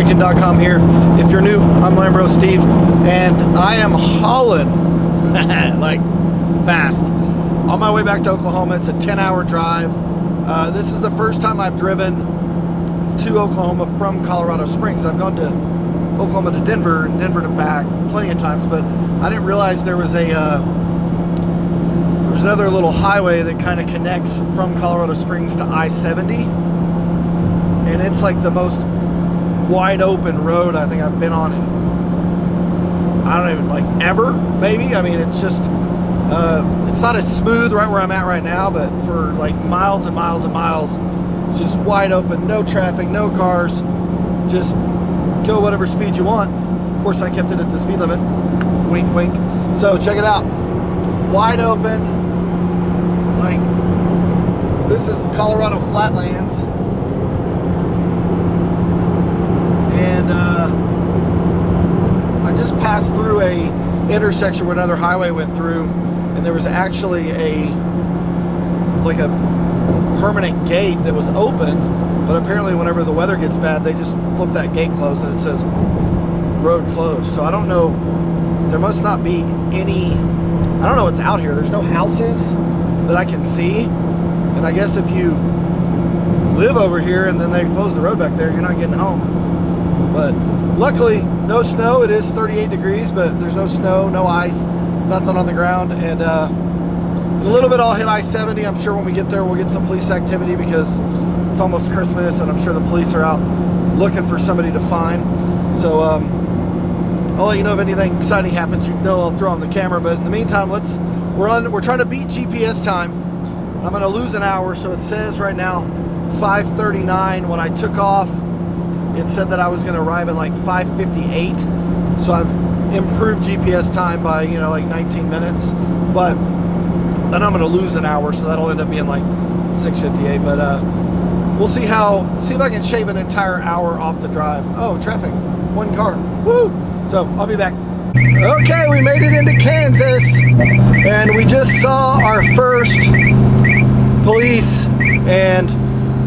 Franken.com here. If you're new, I'm Lambros Steve, and I am hauling like fast on my way back to Oklahoma. It's a 10-hour drive. This is the first time I've driven to Oklahoma from Colorado Springs. I've gone to Oklahoma to Denver and Denver to back plenty of times, but I didn't realize there was there's another little highway that kind of connects from Colorado Springs to I-70, and it's like the most wide open road I think I've been on in, I don't even, like, ever, maybe. I mean, it's just it's not as smooth right where I'm at right now, but for like miles and miles and miles, it's just wide open, no traffic, no cars, just go whatever speed you want. Of course, I kept it at the speed limit, wink wink. So check it out, wide open. Like, this is Colorado Flatlands, and I just passed through a intersection where another highway went through, and there was actually a permanent gate that was open, but apparently whenever the weather gets bad, they just flip that gate closed and it says road closed. So I don't know, there must not be any, I don't know what's out here. There's no houses that I can see, and I guess if you live over here and then they close the road back there, you're not getting home. But luckily, no snow. It is 38 degrees, but there's no snow, no ice, nothing on the ground. And a little bit I'll hit I-70. I'm sure when we get there, we'll get some police activity because it's almost Christmas, and I'm sure the police are out looking for somebody to find. So I'll let you know if anything exciting happens. You know, I'll throw on the camera. But in the meantime, we're trying to beat GPS time. I'm going to lose an hour, so it says right now 5:39. When I took off, it said that I was going to arrive at like 5:58. So I've improved GPS time by, like 19 minutes. But then I'm going to lose an hour, so that'll end up being like 6:58. But we'll see if I can shave an entire hour off the drive. Oh, traffic, one car, woo! So I'll be back. Okay, we made it into Kansas, and we just saw our first police, and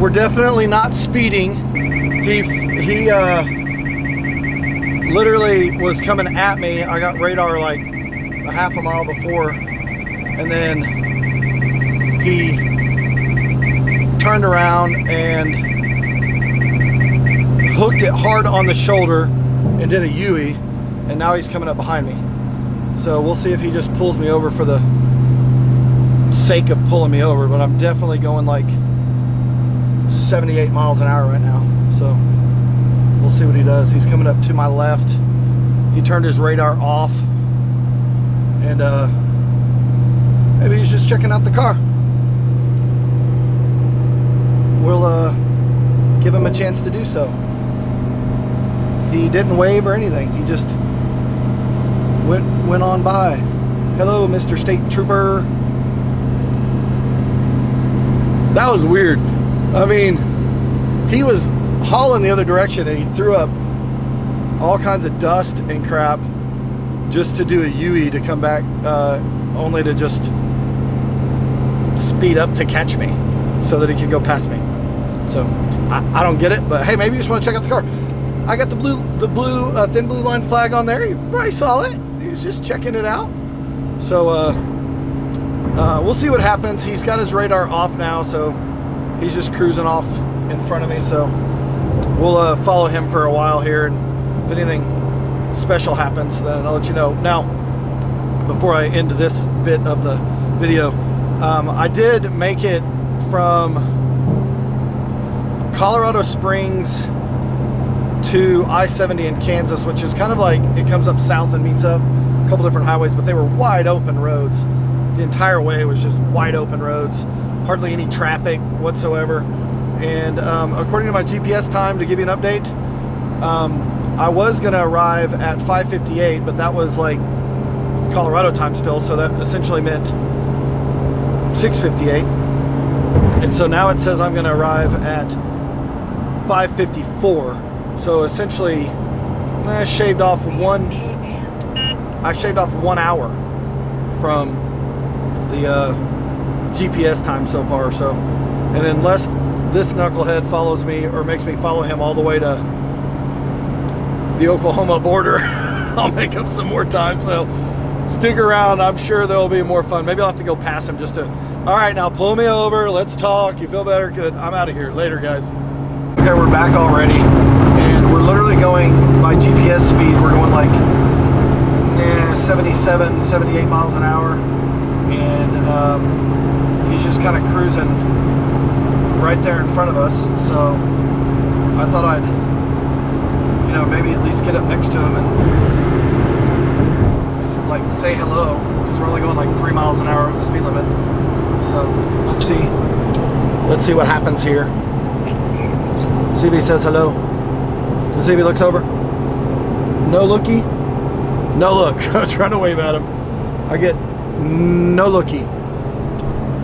we're definitely not speeding. He literally was coming at me. I got radar like a half a mile before, and then he turned around and hooked it hard on the shoulder and did a U-ey, and now he's coming up behind me. So we'll see if he just pulls me over for the sake of pulling me over, but I'm definitely going like 78 miles an hour right now. So we'll see what he does. He's coming up to my left. He turned his radar off, and maybe he's just checking out the car. We'll give him a chance to do so. He didn't wave or anything. He just went on by. Hello, Mr. State Trooper. That was weird. I mean, he was hauling the other direction, and he threw up all kinds of dust and crap just to do a U-ey to come back, only to just speed up to catch me so that he could go past me. So I don't get it, but hey, maybe you just want to check out the car. I got the blue thin blue line flag on there. You probably saw it. He was just checking it out. So we'll see what happens. He's got his radar off now, so he's just cruising off in front of me. So we'll follow him for a while here, and if anything special happens, then I'll let you know. Now, before I end this bit of the video, I did make it from Colorado Springs to I-70 in Kansas, which is kind of like, it comes up south and meets up a couple different highways, but they were wide open roads. The entire way was just wide open roads, hardly any traffic whatsoever. And according to my GPS time, to give you an update, I was going to arrive at 5:58, but that was like Colorado time still, so that essentially meant 6:58. And so now it says I'm going to arrive at 5:54. So essentially, I shaved off 1 hour from the GPS time so far. So, and unless this knucklehead follows me or makes me follow him all the way to the Oklahoma border. I'll make up some more time, so stick around. I'm sure there'll be more fun. Maybe I'll have to go past him just to, all right, now pull me over. Let's talk. You feel better? Good. I'm out of here. Later, guys. Okay, we're back already, and we're literally going by GPS speed. We're going like 77, 78 miles an hour, and he's just kind of cruising right there in front of us. So I thought I'd, maybe at least get up next to him and like say hello, because we're only going like 3 miles an hour over the speed limit. So let's see what happens here. See if he says hello. Let's see if he looks over. No looky. No look. I'm trying to wave at him. I get no looky.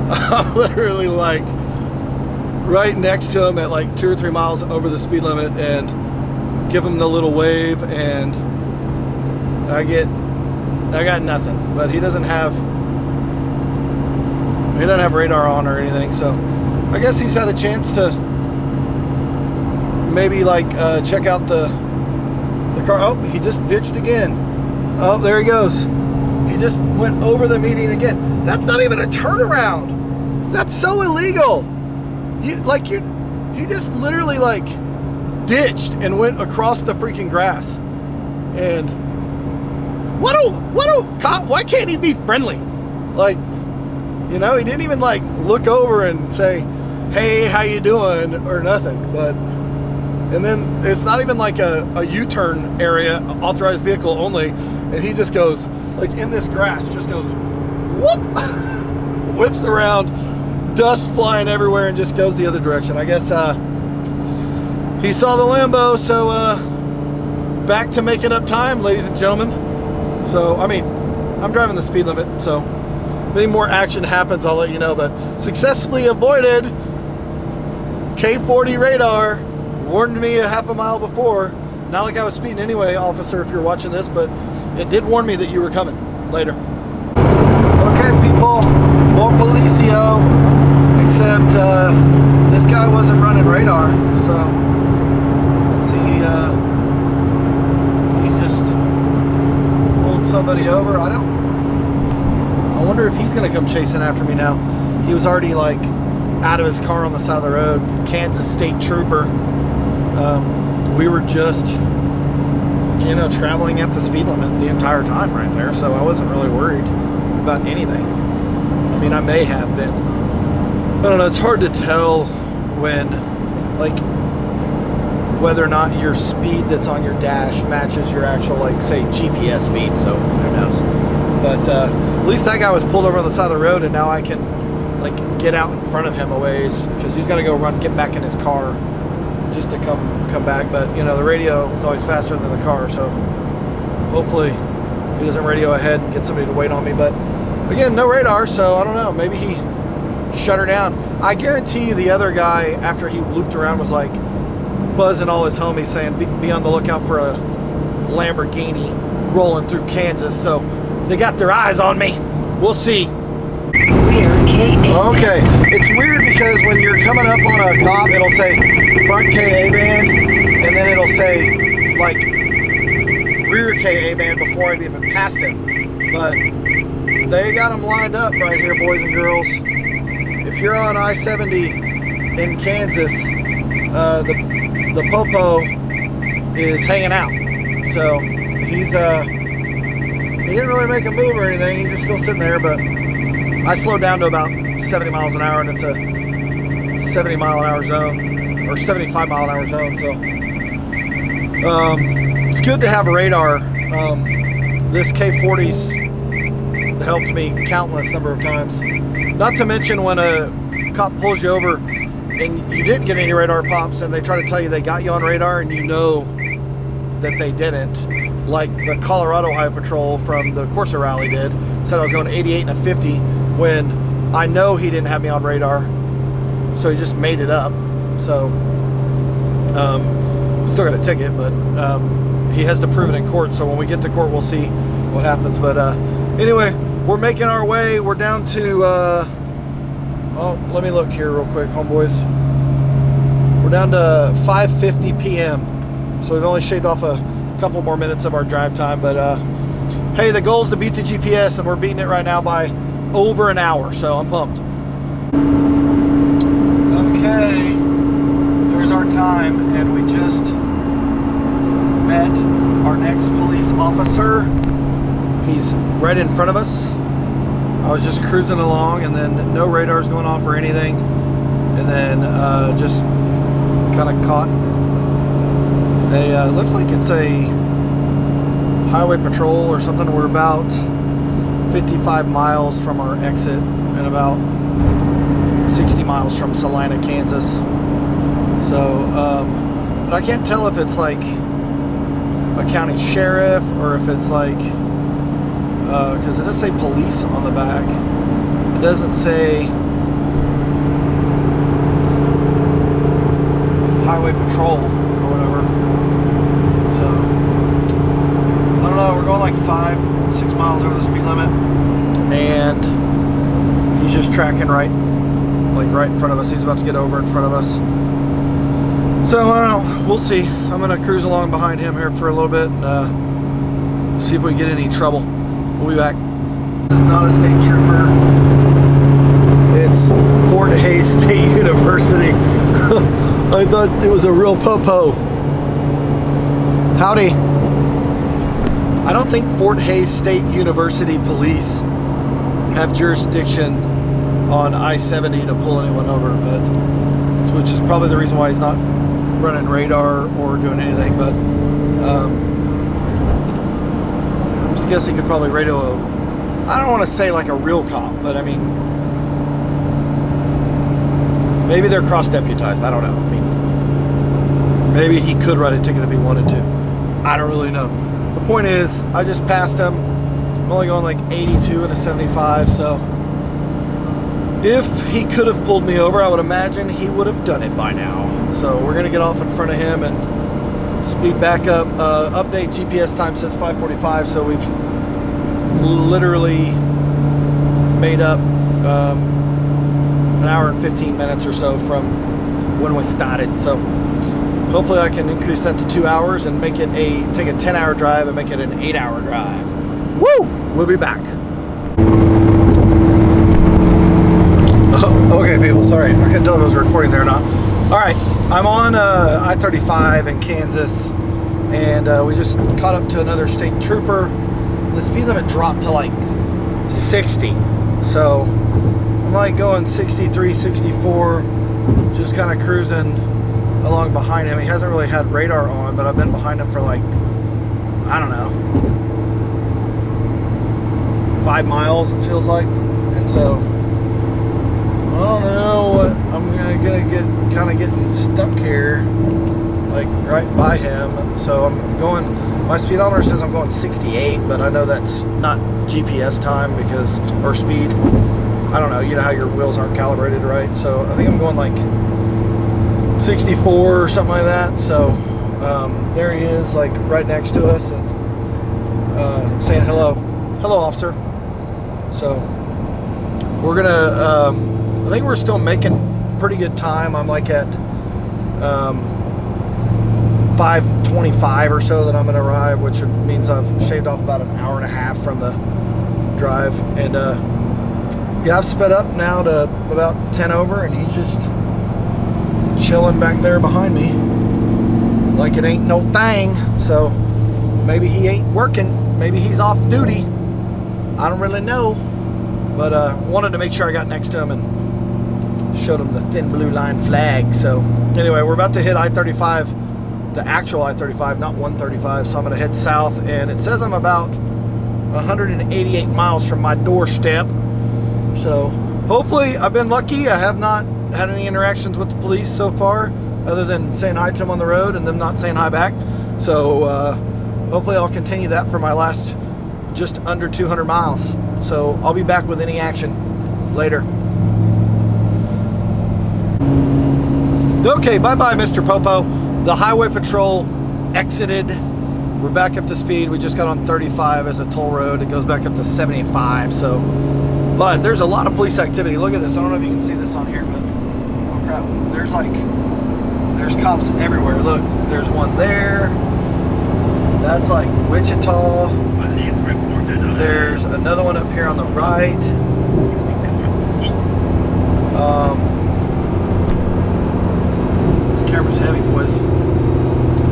I'm literally like right next to him at like 2 or 3 miles over the speed limit and give him the little wave, and I got nothing. But he doesn't have radar on or anything, so I guess he's had a chance to maybe like check out the car. Oh, he just ditched again. Oh, there he goes. He just went over the median again. That's not even a turnaround. That's so illegal. He just literally like ditched and went across the freaking grass. And why can't he be friendly? Like, he didn't even like look over and say, hey, how you doing, or nothing. But and then it's not even like a U-turn area, authorized vehicle only, and he just goes like in this grass, just goes whoop, whips around, dust flying everywhere, and just goes the other direction. I guess he saw the Lambo, so back to making up time, ladies and gentlemen. So I'm driving the speed limit, so if any more action happens, I'll let you know. But successfully avoided K40 radar. Warned me a half a mile before. Not like I was speeding anyway, officer, if you're watching this, but it did warn me that you were coming. Later. Okay, people, more policio, except this guy wasn't running radar, so let's see, he just pulled somebody over. I wonder if he's gonna come chasing after me now. He was already like out of his car on the side of the road. Kansas State Trooper. We were just, traveling at the speed limit the entire time right there, so I wasn't really worried about anything. I may have been. I don't know, it's hard to tell when, like, whether or not your speed that's on your dash matches your actual, like, say, GPS speed, so who knows. But at least that guy was pulled over on the side of the road, and now I can, like, get out in front of him a ways, because he's got to go get back in his car just to come back. But the radio is always faster than the car, so hopefully he doesn't radio ahead and get somebody to wait on me. But again, no radar, so I don't know, maybe he shut her down. I guarantee you the other guy, after he looped around, was like buzzing all his homies saying be on the lookout for a Lamborghini rolling through Kansas. So they got their eyes on me. We'll see. Okay, it's weird because when you're coming up on a cop, it'll say front KA band, and then it'll say like rear KA band before I've even passed him. But they got them lined up right here, boys and girls. If you're on I-70 in Kansas, the Popo is hanging out. So he didn't really make a move or anything. He's just still sitting there, but I slowed down to about 70 miles an hour, and it's a 70 mile an hour zone, or 75 mile an hour zone, so it's good to have radar. This K40's helped me countless number of times. Not to mention when a cop pulls you over and you didn't get any radar pops, and they try to tell you they got you on radar, and you know that they didn't. Like the Colorado Highway Patrol from the Corsa Rally did, said I was going 88 and a 50 when I know he didn't have me on radar, so he just made it up. So still got a ticket, but he has to prove it in court, so when we get to court we'll see what happens. But anyway, we're making our way. We're down to let me look here real quick, homeboys. We're down to 5:50 p.m. so we've only shaved off a couple more minutes of our drive time. But hey, the goal is to beat the GPS, and we're beating it right now by over an hour, so I'm pumped. Okay, there's our time, and we just met our next police officer. He's right in front of us. I was just cruising along, and then no radars going off or anything, and then just kind of caught a looks like it's a highway patrol or something. We're about 55 miles from our exit and about 60 miles from Salina, Kansas. So but I can't tell if it's like a county sheriff or if it's like because it does say police on the back. It doesn't say highway patrol or whatever. So I don't know. We're going like 5-6 miles over the speed limit, and he's just tracking right in front of us. He's about to get over in front of us. So I don't know. We'll see. I'm gonna cruise along behind him here for a little bit and see if we get any trouble. We'll be back. This is not a state trooper. It's Fort Hays State University. I thought it was a real po-po. Howdy. I don't think Fort Hays State University police have jurisdiction on I-70 to pull anyone over, but which is probably the reason why he's not running radar or doing anything. But I guess he could probably radio I don't want to say like a real cop, but I mean, maybe they're cross-deputized. I don't know. I mean, maybe he could write a ticket if he wanted to. I don't really know. The point is, I just passed him. I'm only going like 82 and a 75, so if he could have pulled me over, I would imagine he would have done it by now. So we're going to get off in front of him and speed back up. Update GPS time says 5:45, so we've literally made up an hour and 15 minutes or so from when we started. So hopefully I can increase that to 2 hours and make it take a 10-hour drive and make it an 8-hour drive. Woo! We'll be back. Oh, okay, people, sorry. I couldn't tell if I was recording there or not. All right, I'm on I-35 in Kansas, and we just caught up to another state trooper. The speed limit dropped to like 60. So I'm like going 63, 64, just kind of cruising along behind him. He hasn't really had radar on, but I've been behind him for like, I don't know, 5 miles it feels like. And so I don't know what I'm gonna get, kind of getting stuck here, like right by him. So I'm going, my speedometer says I'm going 68, but I know that's not GPS time because, or speed. I don't know, you know how your wheels aren't calibrated right. So I think I'm going like 64 or something like that. So there he is, like right next to us, and saying hello. Hello, officer. So we're gonna, I think we're still making pretty good time. I'm like at 5:25 or so that I'm gonna arrive, which means I've shaved off about an hour and a half from the drive. And yeah, I've sped up now to about 10 over, and he's just chilling back there behind me like it ain't no thing. So maybe he ain't working, maybe he's off duty, I don't really know. But wanted to make sure I got next to him and showed him the thin blue line flag. So anyway, we're about to hit I-35, the actual I-35, not 135. So I'm gonna head south, and it says I'm about 188 miles from my doorstep. So hopefully I've been lucky. I have not had any interactions with the police so far, other than saying hi to them on the road and them not saying hi back. So hopefully I'll continue that for my last just under 200 miles. So I'll be back with any action later. Okay, bye-bye, Mr. Popo. The highway patrol exited. We're back up to speed. We just got on 35 as a toll road. It goes back up to 75. So, but there's a lot of police activity. Look at this. I don't know if you can see this on here, but oh crap. There's cops everywhere. Look, there's one there. That's like Wichita. There's another one up here on the right. This camera's heavy, boys.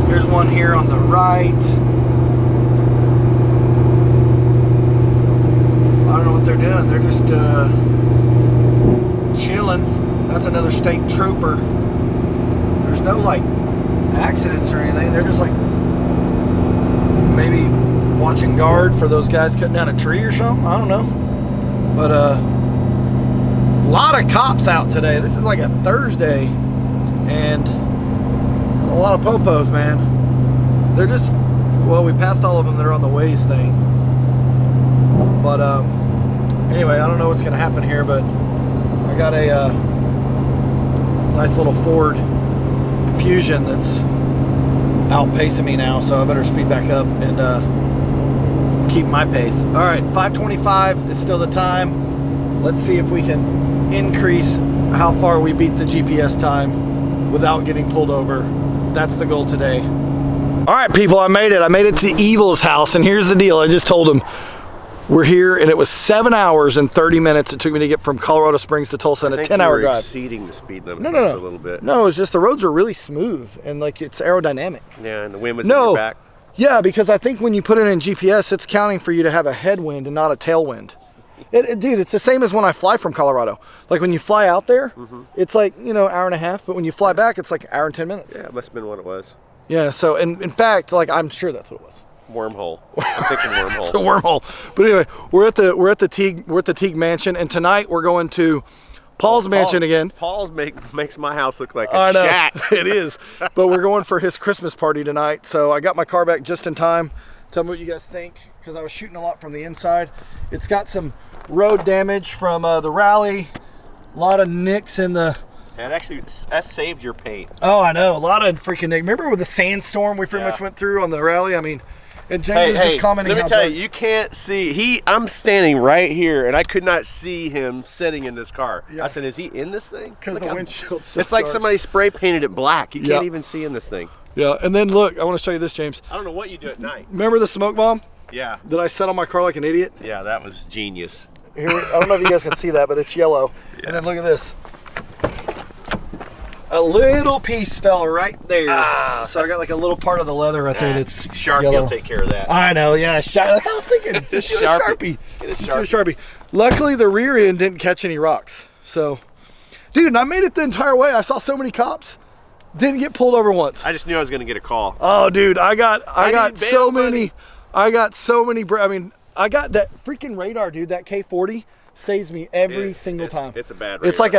Here's one here on the right. I don't know what they're doing. They're just chilling. That's another state trooper. There's no like accidents or anything. They're just like maybe watching guard for those guys cutting down a tree or something. I don't know. But a lot of cops out today. This is like a Thursday, and a lot of popos, man. They're just, well, we passed all of them that are on the Waze thing. But anyway, I don't know what's going to happen here, but I got a nice little Ford Fusion that's outpacing me now, so I better speed back up and keep my pace. All right, 5:25 is still the time. Let's see if we can increase how far we beat the GPS time without getting pulled over. That's the goal today. All right, people, I made it. I made it to Evil's house, and here's the deal. I just told him we're here, and it was 7 hours and 30 minutes it took me to get from Colorado Springs to Tulsa in a 10-hour drive. Exceeding the speed limit no. just a little bit. No, it's just the roads are really smooth, and like it's aerodynamic. Yeah, and the wind was in your back. Yeah, because I think when you put it in GPS, it's counting for you to have a headwind and not a tailwind. Dude, it's the same as when I fly from Colorado. Like when you fly out there, it's like, you know, hour and a half, but when you fly back, it's like an hour and 10 minutes. Yeah, it must have been what it was. Yeah, so in fact, like I'm sure that's what it was. Wormhole. I'm thinking wormhole. It's a wormhole. But anyway, we're at the Teague mansion, and tonight we're going to Paul's mansion again. Paul's makes my house look like a shack. It is. But we're going for his Christmas party tonight. So I got my car back just in time. Tell me what you guys think, because I was shooting a lot from the inside. It's got some road damage from the rally. A lot of nicks in the... And actually, that saved your paint. Oh, I know. A lot of freaking nicks. Remember with the sandstorm we pretty much went through on the rally? I mean... And James was just commenting. Let me tell you, you can't see. I'm standing right here, and I could not see him sitting in this car. Yeah. I said, "Is he in this thing?" Because the windshield's so it's like dark. Somebody spray painted it black. You can't even see in this thing. Yeah, and then look, I want to show you this, James. I don't know what you do at night. Remember the smoke bomb? Yeah. That I set on my car like an idiot? Yeah, that was genius. Here, I don't know if you guys can see that, but it's yellow. Yeah. And then look at this. A little piece fell right there. So I got like a little part of the leather right there that's Sharpie yellow. will take care of that. I know, yeah. That's what I was thinking. Just get a Sharpie. Just get a Sharpie. Luckily, the rear end didn't catch any rocks. So, dude, and I made it the entire way. I saw so many cops. Didn't get pulled over once. I just knew I was going to get a call. Oh, dude, I got so many. I got that freaking radar, dude. That K40. Saves me every single time. It's a bad radar. It's like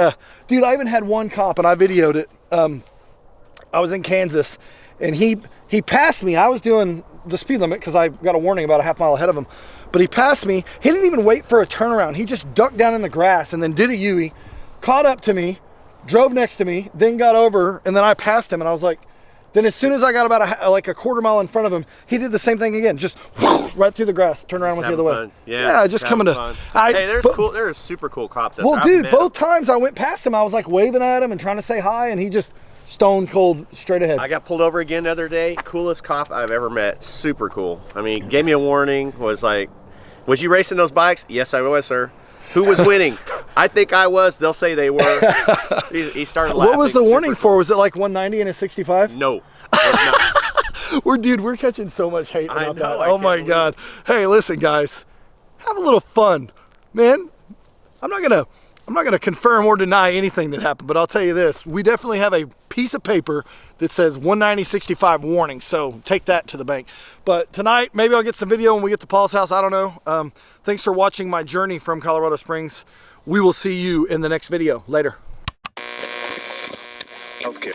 dude, I even had one cop, and I videoed it. I was in Kansas, and he passed me. I was doing the speed limit because I got a warning about a half mile ahead of him. But he passed me. He didn't even wait for a turnaround. He just ducked down in the grass and then did a U-ey, caught up to me, drove next to me, then got over, and then I passed him, and I was like, then as soon as I got about a quarter mile in front of him, he did the same thing again, just right through the grass, turn around, went the other way. Yeah, just coming to. Hey, there's super cool cops out there. Well, dude, both times I went past him, I was like waving at him and trying to say hi, and he just stone cold straight ahead. I got pulled over again the other day. Coolest cop I've ever met. Super cool. I mean, gave me a warning. Was like, was you racing those bikes? Yes, I was, sir. Who was winning? I think I was. They'll say they were. He started laughing. What was the warning for? Was it like 190 and a 65? No. We're catching so much hate about that. Oh my God. Hey, listen, guys, have a little fun, man. I'm not gonna confirm or deny anything that happened, but I'll tell you this: we definitely have a piece of paper that says 190/65 warning. So take that to the bank. But tonight, maybe I'll get some video when we get to Paul's house. I don't know. Thanks for watching my journey from Colorado Springs. We will see you in the next video. Later. Okay.